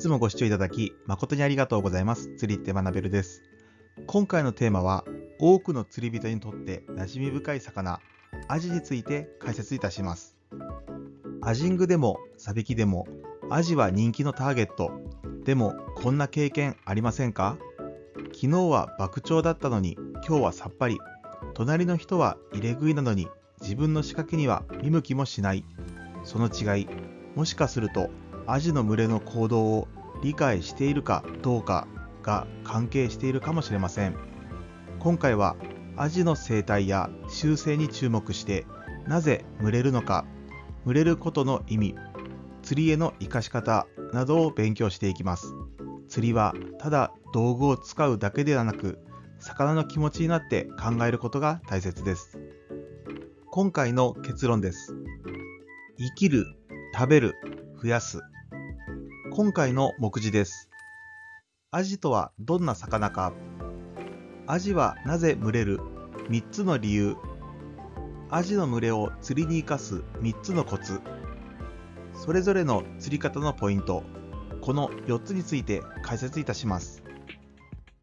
つもご視聴いただき誠にありがとうございます。釣りって学べるです。今回のテーマは、多くの釣り人にとって馴染み深い魚、アジについて解説いたします。アジングでもサビキでも、アジは人気のターゲット。でも、こんな経験ありませんか？昨日は爆釣だったのに、今日はさっぱり。隣の人は入れ食いなのに、自分の仕掛けには見向きもしない。その違い、もしかすると、アジの群れの行動を理解しているかどうかが関係しているかもしれません。今回はアジの生態や習性に注目して、なぜ群れるのか、群れることの意味、釣りへの生かし方などを勉強していきます。釣りはただ道具を使うだけではなく、魚の気持ちになって考えることが大切です。今回の結論です。生きる、食べる、増やす。今回の目次です。アジとはどんな魚か。アジはなぜ群れる？ 3 つの理由。アジの群れを釣りに生かす3つのコツ。それぞれの釣り方のポイント。この4つについて解説いたします。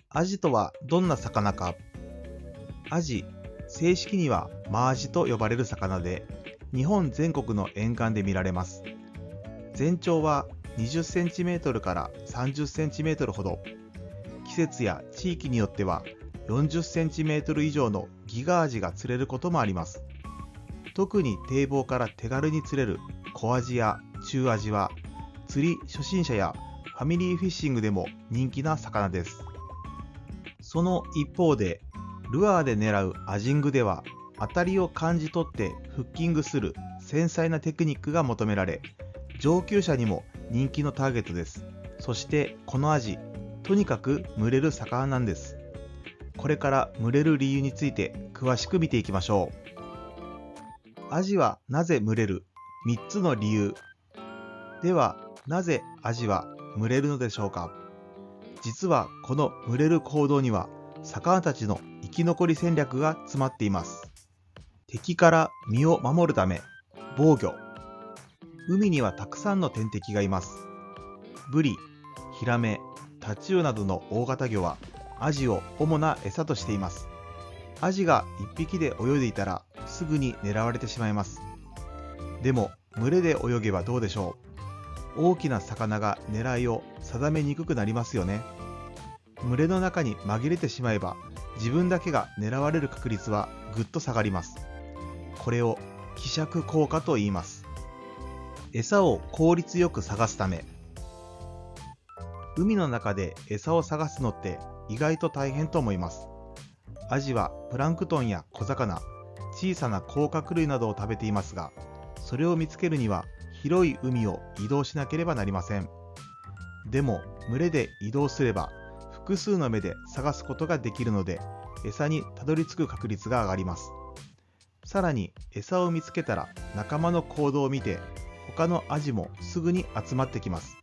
アジとはどんな魚か。アジ、正式にはマアジと呼ばれる魚で、日本全国の沿岸で見られます。全長は20センチメートルから30センチメートルほど。季節や地域によっては40センチメートル以上のギガアジが釣れることもあります。特に堤防から手軽に釣れる小アジや中アジは、釣り初心者やファミリーフィッシングでも人気な魚です。その一方で、ルアーで狙うアジングでは、当たりを感じ取ってフッキングする繊細なテクニックが求められ、上級者にも人気のターゲットです。そしてこのアジ、とにかく群れる魚なんです。これから群れる理由について詳しく見ていきましょう。アジはなぜ群れる？ 3 つの理由。では、なぜアジは群れるのでしょうか？実はこの群れる行動には、魚たちの生き残り戦略が詰まっています。敵から身を守るため、防御。海にはたくさんの天敵がいます。ブリ、ヒラメ、タチウオなどの大型魚はアジを主な餌としています。アジが1匹で泳いでいたらすぐに狙われてしまいます。でも群れで泳げばどうでしょう？大きな魚が狙いを定めにくくなりますよね。群れの中に紛れてしまえば、自分だけが狙われる確率はぐっと下がります。これを希釈効果と言います。餌を効率よく探すため。海の中で餌を探すのって意外と大変と思います。アジはプランクトンや小魚、小さな甲殻類などを食べていますが、それを見つけるには広い海を移動しなければなりません。でも群れで移動すれば複数の目で探すことができるので、餌にたどり着く確率が上がります。さらに餌を見つけたら仲間の行動を見て、他のアジもすぐに集まってきます。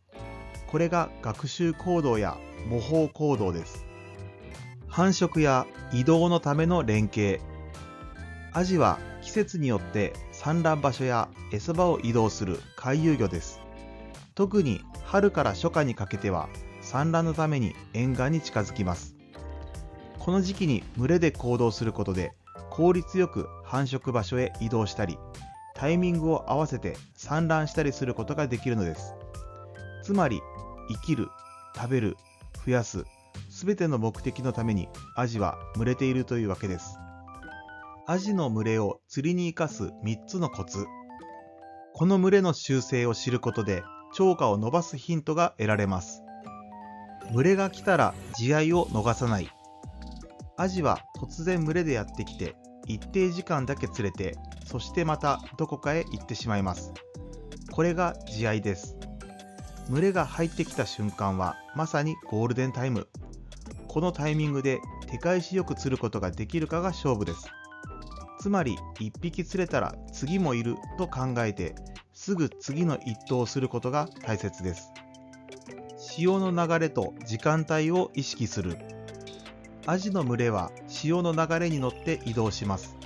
これが学習行動や模倣行動です。繁殖や移動のための連携。アジは季節によって産卵場所や餌場を移動する回遊魚です。特に春から初夏にかけては産卵のために沿岸に近づきます。この時期に群れで行動することで、効率よく繁殖場所へ移動したり、タイミングを合わせて産卵したりすることができるのです。つまり、生きる、食べる、増やす、すべての目的のためにアジは群れているというわけです。アジの群れを釣りに生かす3つのコツ。この群れの習性を知ることで、釣果を伸ばすヒントが得られます。群れが来たら地合いを逃さない。アジは突然群れでやってきて、一定時間だけ釣れて、そしてまたどこかへ行ってしまいます。これが地合いです。群れが入ってきた瞬間はまさにゴールデンタイム。このタイミングで手返しよく釣ることができるかが勝負です。つまり1匹釣れたら次もいると考えて、すぐ次の一投をすることが大切です。潮の流れと時間帯を意識する。アジの群れは潮の流れに乗って移動します。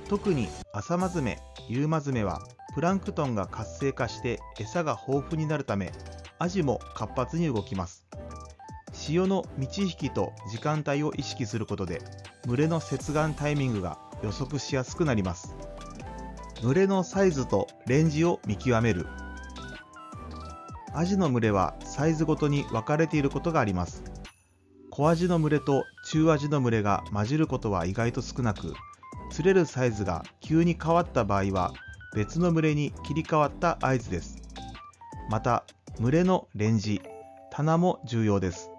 特に朝マズメ、夕マズメはプランクトンが活性化して餌が豊富になるため、アジも活発に動きます。潮の満ち引きと時間帯を意識することで、群れの接岸タイミングが予測しやすくなります。群れのサイズとレンジを見極める。アジの群れはサイズごとに分かれていることがあります。小アジの群れと中アジの群れが混じることは意外と少なく、釣れるサイズが急に変わった場合は別の群れに切り替わった合図です。また、群れのレンジ、棚も重要です。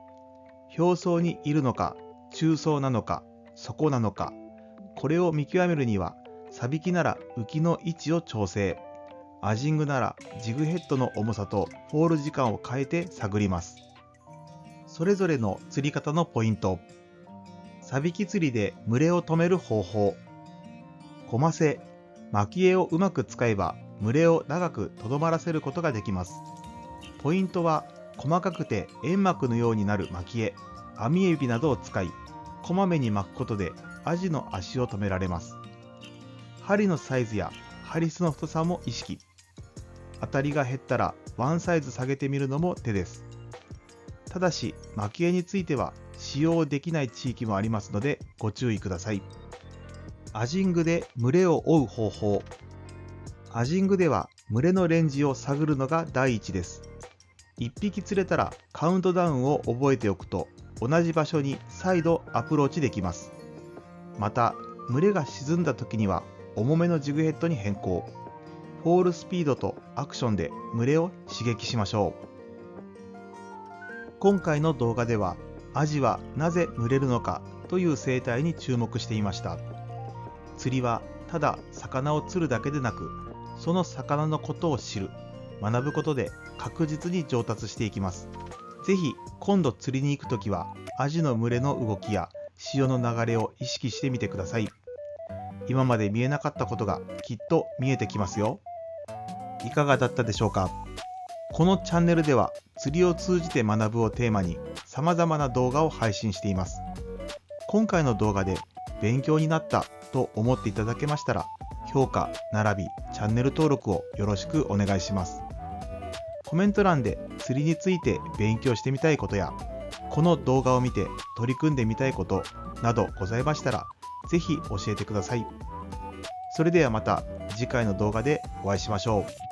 表層にいるのか、中層なのか、底なのか、これを見極めるには、サビキなら浮きの位置を調整、アジングならジグヘッドの重さとホール時間を変えて探ります。それぞれの釣り方のポイント。サビキ釣りで群れを止める方法。コマセ、巻き絵をうまく使えば群れを長くとどまらせることができます。ポイントは細かくて煙幕のようになる巻き絵、網エビなどを使い、こまめに巻くことでアジの足を止められます。針のサイズやハリスの太さも意識。当たりが減ったらワンサイズ下げてみるのも手です。ただし巻き絵については使用できない地域もありますのでご注意ください。アジングで群れを追う方法。アジングでは群れのレンジを探るのが第一です。1匹釣れたらカウントダウンを覚えておくと同じ場所に再度アプローチできます。また、群れが沈んだ時には重めのジグヘッドに変更。フォールスピードとアクションで群れを刺激しましょう。今回の動画では、アジはなぜ群れるのかという生態に注目していました。釣りはただ魚を釣るだけでなく、その魚のことを知る、学ぶことで確実に上達していきます。ぜひ今度釣りに行くときはアジの群れの動きや潮の流れを意識してみてください。今まで見えなかったことがきっと見えてきますよ。いかがだったでしょうか。このチャンネルでは釣りを通じて学ぶをテーマに様々な動画を配信しています。今回の動画で勉強になったと思っていただけましたら、評価並びチャンネル登録をよろしくお願いします。コメント欄で釣りについて勉強してみたいことや、この動画を見て取り組んでみたいことなどございましたら、ぜひ教えてください。それではまた次回の動画でお会いしましょう。